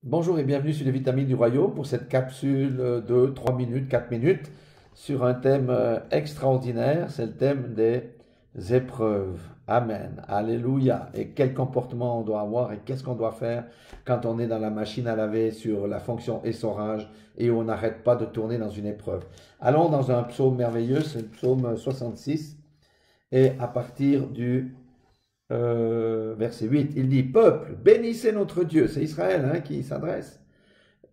Bonjour et bienvenue sur les vitamines du royaume pour cette capsule de 3 minutes, 4 minutes sur un thème extraordinaire, c'est le thème des épreuves. Amen, alléluia. Et quel comportement on doit avoir et qu'est-ce qu'on doit faire quand on est dans la machine à laver sur la fonction essorage et où on n'arrête pas de tourner dans une épreuve. Allons dans un psaume merveilleux, c'est le psaume 66 et à partir du verset 8, il dit, peuple, bénissez notre Dieu. C'est Israël qui s'adresse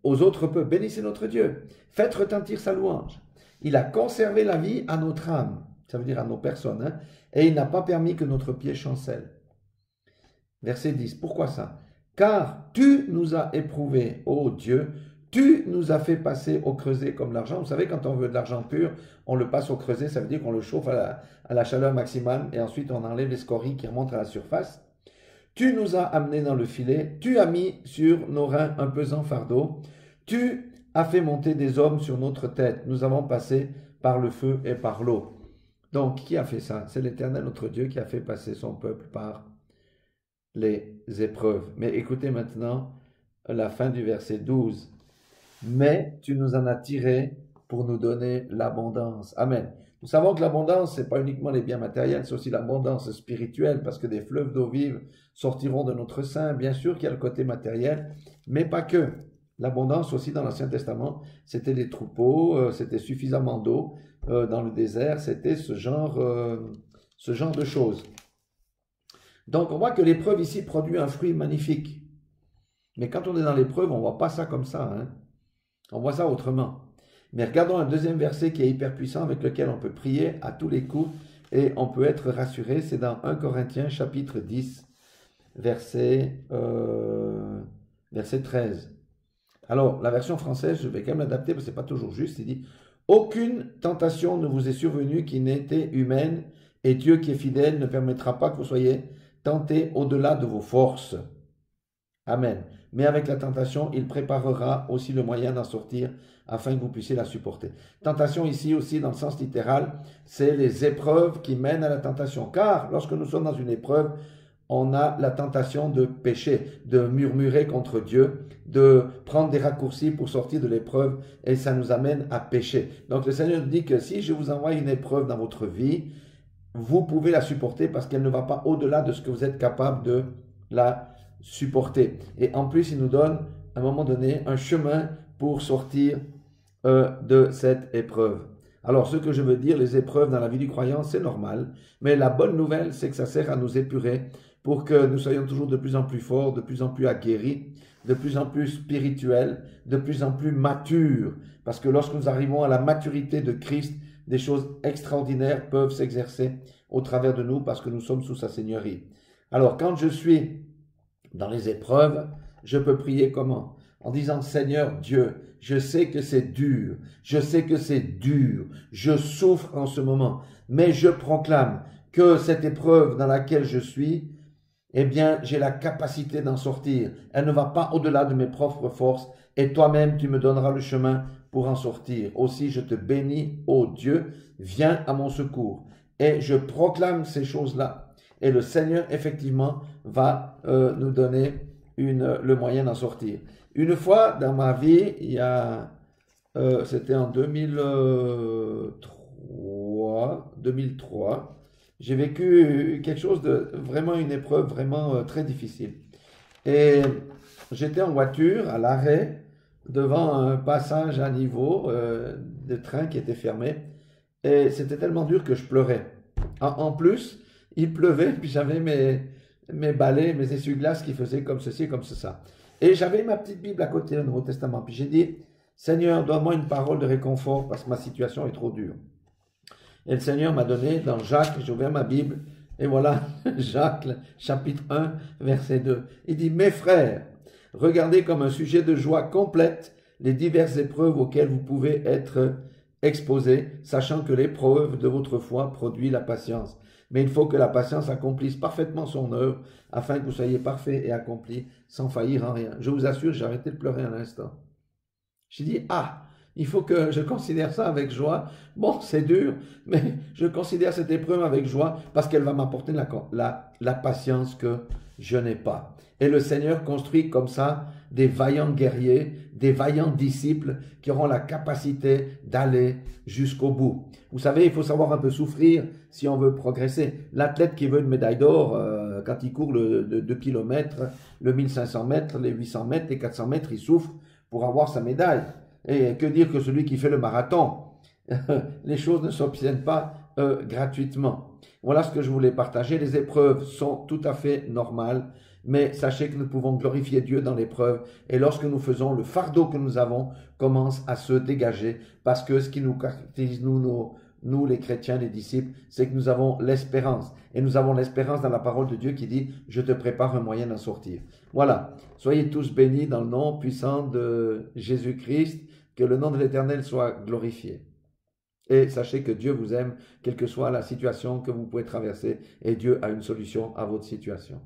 aux autres peuples. Bénissez notre Dieu. Faites retentir sa louange. Il a conservé la vie à notre âme. Ça veut dire à nos personnes. Et il n'a pas permis que notre pied chancelle. Verset 10. Pourquoi ça? Car tu nous as éprouvés, ô Dieu, tu nous as fait passer au creuset comme l'argent. Vous savez, quand on veut de l'argent pur, on le passe au creuset, ça veut dire qu'on le chauffe à la chaleur maximale et ensuite on enlève les scories qui remontent à la surface. Tu nous as amenés dans le filet, tu as mis sur nos reins un pesant fardeau, tu as fait monter des hommes sur notre tête. Nous avons passé par le feu et par l'eau. Donc, qui a fait ça? C'est l'Éternel, notre Dieu, qui a fait passer son peuple par les épreuves. Mais écoutez maintenant la fin du verset 12. Mais tu nous en as tirés pour nous donner l'abondance. Amen. Nous savons que l'abondance, ce n'est pas uniquement les biens matériels, c'est aussi l'abondance spirituelle, parce que des fleuves d'eau vive sortiront de notre sein. Bien sûr qu'il y a le côté matériel, mais pas que. L'abondance aussi dans l'Ancien Testament, c'était des troupeaux, c'était suffisamment d'eau dans le désert, c'était ce genre de choses. Donc on voit que l'épreuve ici produit un fruit magnifique. Mais quand on est dans l'épreuve, on ne voit pas ça comme ça. On voit ça autrement. Mais regardons un deuxième verset qui est hyper puissant avec lequel on peut prier à tous les coups et on peut être rassuré. C'est dans 1 Corinthiens chapitre 10, verset 13. Alors, la version française, je vais quand même l'adapter parce que ce n'est pas toujours juste. Il dit, aucune tentation ne vous est survenue qui n'ait été humaine et Dieu qui est fidèle ne permettra pas que vous soyez tentés au-delà de vos forces. Amen. Mais avec la tentation, il préparera aussi le moyen d'en sortir afin que vous puissiez la supporter. Tentation ici aussi, dans le sens littéral, c'est les épreuves qui mènent à la tentation. Car lorsque nous sommes dans une épreuve, on a la tentation de pécher, de murmurer contre Dieu, de prendre des raccourcis pour sortir de l'épreuve et ça nous amène à pécher. Donc le Seigneur nous dit que si je vous envoie une épreuve dans votre vie, vous pouvez la supporter parce qu'elle ne va pas au-delà de ce que vous êtes capable de la supporter. Et en plus, il nous donne, à un moment donné, un chemin pour sortir de cette épreuve. Alors, ce que je veux dire, les épreuves dans la vie du croyant, c'est normal. Mais la bonne nouvelle, c'est que ça sert à nous épurer pour que nous soyons toujours de plus en plus forts, de plus en plus aguerris, de plus en plus spirituels, de plus en plus matures. Parce que lorsque nous arrivons à la maturité de Christ, des choses extraordinaires peuvent s'exercer au travers de nous parce que nous sommes sous sa seigneurie. Alors, quand je suis dans les épreuves, je peux prier comment? En disant, Seigneur Dieu, je sais que c'est dur, je sais que c'est dur, je souffre en ce moment, mais je proclame que cette épreuve dans laquelle je suis, eh bien, j'ai la capacité d'en sortir. Elle ne va pas au-delà de mes propres forces et toi-même, tu me donneras le chemin pour en sortir. Aussi, je te bénis, ô Dieu, viens à mon secours. Et je proclame ces choses-là. Et le Seigneur, effectivement, va nous donner le moyen d'en sortir. Une fois dans ma vie, c'était en 2003, j'ai vécu quelque chose de vraiment une épreuve vraiment très difficile. Et j'étais en voiture à l'arrêt devant un passage à niveau de train qui était fermé. Et c'était tellement dur que je pleurais. En plus, il pleuvait, puis j'avais mes balais, mes essuie-glaces qui faisaient comme ceci, comme ça. Et j'avais ma petite Bible à côté, le Nouveau Testament. Puis j'ai dit, Seigneur, donne-moi une parole de réconfort parce que ma situation est trop dure. Et le Seigneur m'a donné dans Jacques, j'ai ouvert ma Bible, et voilà, Jacques, chapitre 1, verset 2. Il dit, mes frères, regardez comme un sujet de joie complète les diverses épreuves auxquelles vous pouvez être exposés, sachant que l'épreuve de votre foi produit la patience. Mais il faut que la patience accomplisse parfaitement son œuvre, afin que vous soyez parfaits et accomplis, sans faillir en rien. Je vous assure, j'ai arrêté de pleurer un instant. J'ai dit, Il faut que je considère ça avec joie. Bon, c'est dur, mais je considère cette épreuve avec joie parce qu'elle va m'apporter la patience que je n'ai pas. Et le Seigneur construit comme ça des vaillants guerriers, des vaillants disciples qui auront la capacité d'aller jusqu'au bout. Vous savez, il faut savoir un peu souffrir si on veut progresser. L'athlète qui veut une médaille d'or, quand il court le 2 km, le 1500 mètres, les 800 mètres, les 400 mètres, il souffre pour avoir sa médaille. Et que dire que celui qui fait le marathon? Les choses ne s'obtiennent pas gratuitement. Voilà ce que je voulais partager. Les épreuves sont tout à fait normales, mais sachez que nous pouvons glorifier Dieu dans l'épreuve. Et lorsque nous faisons, le fardeau que nous avons commence à se dégager, parce que ce qui nous caractérise, nous les chrétiens, les disciples, c'est que nous avons l'espérance. Et nous avons l'espérance dans la parole de Dieu qui dit « Je te prépare un moyen d'en sortir ». Voilà. Soyez tous bénis dans le nom puissant de Jésus-Christ. Que le nom de l'Éternel soit glorifié. Et sachez que Dieu vous aime, quelle que soit la situation que vous pouvez traverser, et Dieu a une solution à votre situation.